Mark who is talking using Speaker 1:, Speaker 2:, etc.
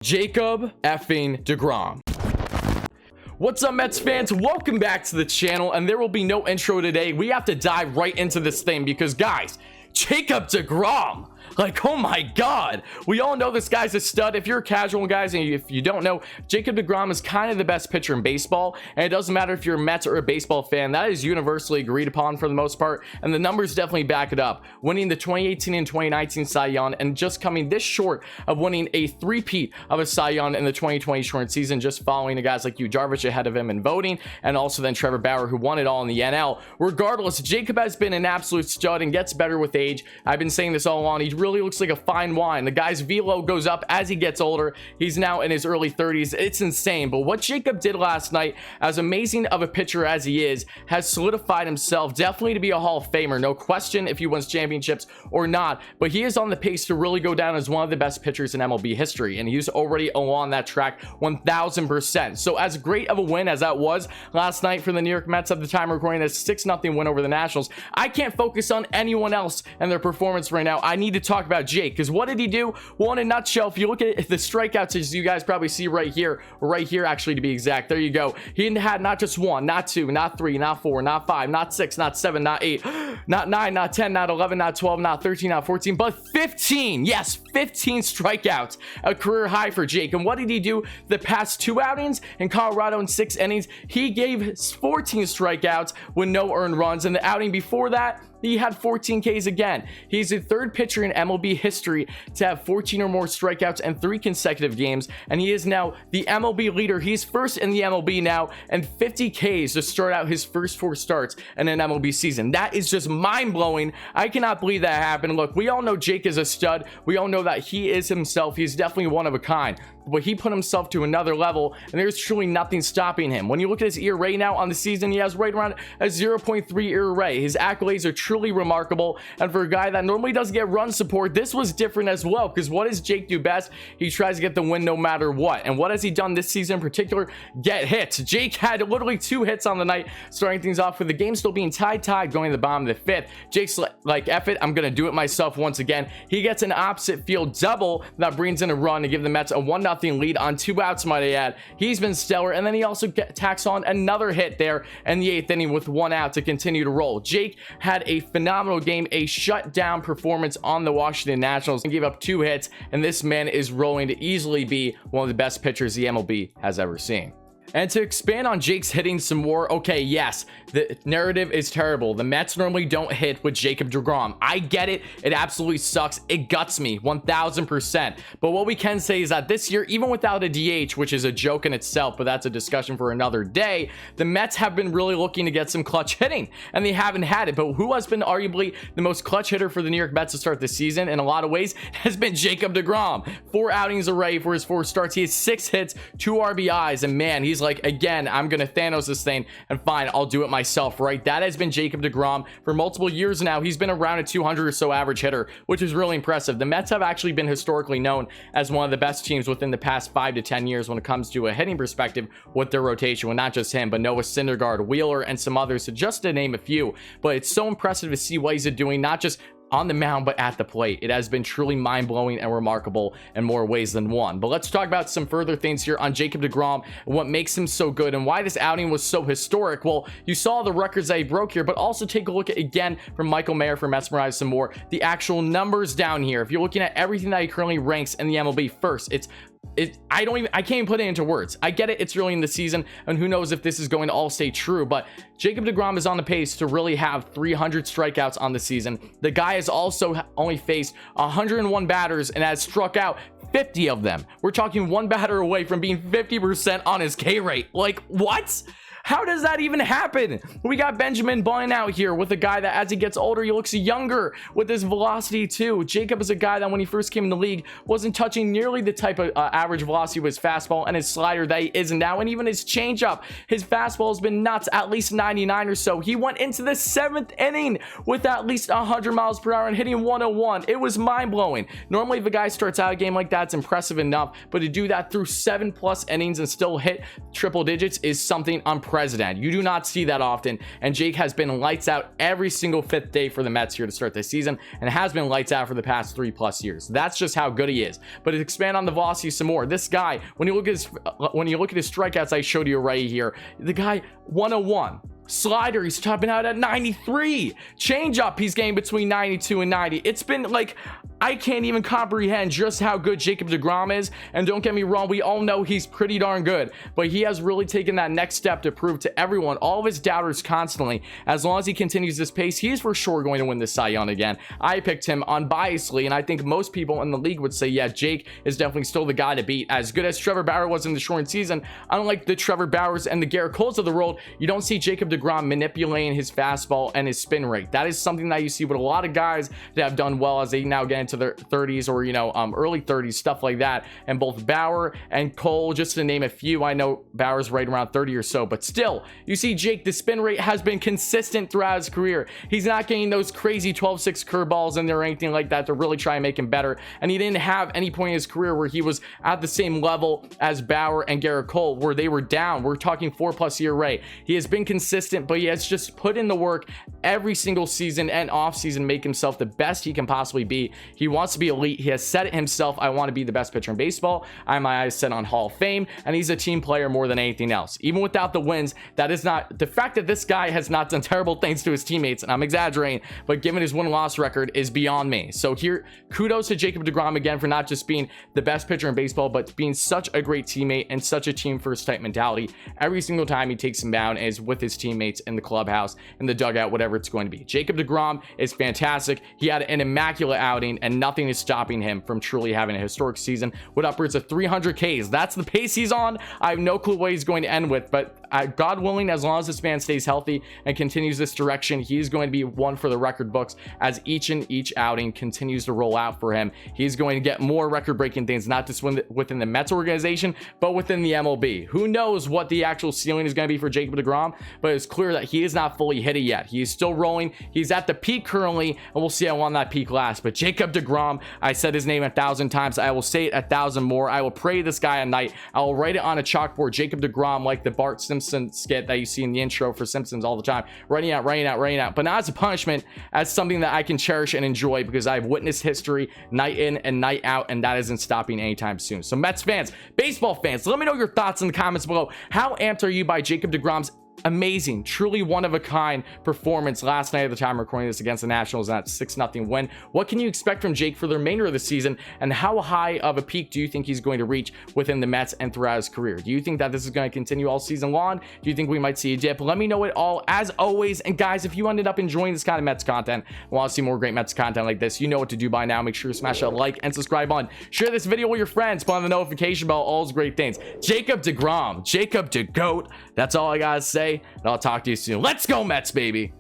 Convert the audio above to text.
Speaker 1: Jacob effing deGrom. What's up, Mets fans? Welcome back to the channel, and there will be no intro today. We have to dive right into this thing because, guys, Jacob deGrom. Like, oh my god, we all know this guy's a stud. If you're casual, guys, and if you don't know, Jacob deGrom is kind of the best pitcher in baseball, and it doesn't matter if you're a Mets or a baseball fan. That is universally agreed upon for the most part, and the numbers definitely back it up, winning the 2018 and 2019 Cy Young and just coming this short of winning a three-peat of a Cy Young in the 2020 short season, just following the guys like Yu Darvish ahead of him in voting, and also then Trevor Bauer, who won it all in the NL. Regardless, Jacob has been an absolute stud and gets better with age. I've been saying this all along. He really looks like a fine wine. The guy's velo goes up as he gets older. He's now in his early 30s. It's insane. But what Jacob did last night, as amazing of a pitcher as he is, has solidified himself definitely to be a Hall of Famer. No question if he wins championships or not. But he is on the pace to really go down as one of the best pitchers in MLB history. And he's already along that track 1000%. So as great of a win as that was last night for the New York Mets at the time of recording, this 6-0 win over the Nationals, I can't focus on anyone else and their performance right now. I need to talk about Jake, because what did he do? Well, in a nutshell, if you look at the strikeouts, as you guys probably see right here actually, to be exact, there you go. He had not just one, not two, not three, not four, not five, not six, not seven, not eight, not nine, not 10, not 11, not 12, not 13, not 14, but 15. Yes, 15 strikeouts, a career high for Jake. And what did he do the past two outings in Colorado in 6 innings? He gave 14 strikeouts with no earned runs. And the outing before that, he had 14 Ks again. He's the third pitcher in MLB history to have 14 or more strikeouts in 3 consecutive games, and he is now the MLB leader. He's first in the MLB now, and 50 Ks to start out his first 4 starts in an MLB season. That is just mind-blowing. I cannot believe that happened. Look, we all know Jake is a stud. We all know that he is himself. He's definitely one of a kind. But he put himself to another level, and there's truly nothing stopping him. When you look at his ERA now on the season, he has right around a 0.3 ERA. His accolades are truly remarkable, and for a guy that normally doesn't get run support, this was different as well, because what does Jake do best? He tries to get the win no matter what. And what has he done this season in particular? Get hits. Jake had literally 2 hits on the night, starting things off with the game still being tied going to the bottom of the 5th. Jake's like, F it, I'm gonna do it myself once again. He gets an opposite field double that brings in a run to give the Mets a 1-0 lead on 2 outs, might I add. He's been stellar, and then he also tacks on another hit there in the 8th inning with 1 out to continue to roll. Jake had a phenomenal game, a shutdown performance on the Washington Nationals, and gave up 2 hits, and this man is rolling to easily be one of the best pitchers the MLB has ever seen. And to expand on Jake's hitting some more, okay, yes, the narrative is terrible. The Mets normally don't hit with Jacob deGrom. I get it. It absolutely sucks. It guts me 1000%. But what we can say is that this year, even without a DH, which is a joke in itself, but that's a discussion for another day, the Mets have been really looking to get some clutch hitting, and they haven't had it. But who has been arguably the most clutch hitter for the New York Mets to start the season in a lot of ways has been Jacob deGrom. 4 outings already for his 4 starts. He has 6 hits, 2 RBIs, and man, he's like, again, I'm gonna Thanos this thing, and fine, I'll do it myself, right? That has been Jacob deGrom for multiple years now. He's been around a 200 or so average hitter, which is really impressive. The Mets have actually been historically known as one of the best teams within the past 5 to 10 years when it comes to a hitting perspective with their rotation, with not just him, but Noah Syndergaard, Wheeler, and some others, so just to name a few. But it's so impressive to see what he's doing, not just on the mound, but at the plate. It has been truly mind-blowing and remarkable in more ways than one. But let's talk about some further things here on Jacob deGrom, what makes him so good, and why this outing was so historic. Well, you saw the records that he broke here, but also take a look at, again, from Michael Mayer for Mesmerize some more, the actual numbers down here. If you're looking at everything that he currently ranks in the MLB, first, I can't even put it into words. I get it, it's early in the season, and who knows if this is going to all stay true, but Jacob deGrom is on the pace to really have 300 strikeouts on the season. The guy has also only faced 101 batters and has struck out 50 of them. We're talking 1 batter away from being 50% on his K rate. Like, what? How does that even happen? We got Benjamin Bunn out here with a guy that as he gets older, he looks younger with his velocity too. Jacob is a guy that when he first came in the league wasn't touching nearly the type of average velocity with his fastball and his slider that he is now, and even his changeup. His fastball has been nuts, at least 99 or so. He went into the 7th inning with at least 100 miles per hour and hitting 101. It was mind-blowing. Normally, if a guy starts out a game like that, it's impressive enough, but to do that through 7+ innings and still hit triple digits is something unprecedented. president. You do not see that often, and Jake has been lights out every single fifth day for the Mets here to start this season, and has been lights out for the past 3+ years. That's just how good he is. But to expand on the velocity some more, this guy, when you look at his strikeouts, I showed you right here, the guy 101. Slider, he's topping out at 93. Changeup, he's getting between 92 and 90. It's been like, I can't even comprehend just how good Jacob deGrom is. And don't get me wrong, we all know he's pretty darn good, but he has really taken that next step to prove to everyone, all of his doubters constantly, as long as he continues this pace, he is for sure going to win the Cy Young again. I picked him unbiasedly, and I think most people in the league would say, yeah, Jake is definitely still the guy to beat. As good as Trevor Bauer was in the shortened season, unlike the Trevor Bauers and the Garrett Coles of the world, you don't see Jacob deGrom manipulating his fastball and his spin rate. That is something that you see with a lot of guys that have done well as they now get into their 30s or, early 30s, stuff like that. And both Bauer and Cole, just to name a few, I know Bauer's right around 30 or so, but still, you see Jake, the spin rate has been consistent throughout his career. He's not getting those crazy 12-6 curveballs in there or anything like that to really try and make him better. And he didn't have any point in his career where he was at the same level as Bauer and Garrett Cole, where they were down. We're talking 4+ year rate. He has been consistent, but he has just put in the work every single season and off season, make himself the best he can possibly be. He wants to be elite. He has said it himself, I want to be the best pitcher in baseball. I have my eyes set on Hall of Fame, and he's a team player more than anything else. Even without the wins, that is not the fact that this guy has not done terrible things to his teammates, and I'm exaggerating, but given his win-loss record is beyond me. So here, kudos to Jacob deGrom again for not just being the best pitcher in baseball, but being such a great teammate and such a team first type mentality. Every single time he takes him down is with his teammates in the clubhouse, in the dugout, whatever it's going to be. Jacob deGrom is fantastic. He had an immaculate outing, and nothing is stopping him from truly having a historic season with upwards of 300 Ks. That's the pace he's on. I have no clue what he's going to end with, but God willing, as long as this man stays healthy and continues this direction, he's going to be one for the record books as each outing continues to roll out for him. He's going to get more record-breaking things, not just within the Mets organization, but within the MLB. Who knows what the actual ceiling is going to be for Jacob deGrom, but it's clear that he is not fully hit it yet. He is still rolling. He's at the peak currently, and we'll see how long that peak lasts. But Jacob deGrom, I said his name 1,000 times. I will say it 1,000 more. I will pray this guy at night. I will write it on a chalkboard. Jacob deGrom, like the Bart Simpson skit that you see in the intro for Simpsons all the time. Writing out, but not as a punishment, as something that I can cherish and enjoy because I've witnessed history night in and night out, and that isn't stopping anytime soon. So Mets fans, baseball fans, let me know your thoughts in the comments below. How amped are you by Jacob deGrom's amazing, truly one-of-a-kind performance last night at the time recording this against the Nationals in that 6-0 win? What can you expect from Jake for the remainder of the season, and how high of a peak do you think he's going to reach within the Mets and throughout his career? Do you think that this is going to continue all season long? Do you think we might see a dip? Let me know it all as always. And guys, if you ended up enjoying this kind of Mets content and want to see more great Mets content like this, you know what to do by now. Make sure to smash that like and subscribe button. Share this video with your friends. Put on the notification bell. All those great things. Jacob deGrom, Jacob DeGoat. That's all I gotta say, and I'll talk to you soon. Let's go Mets, baby.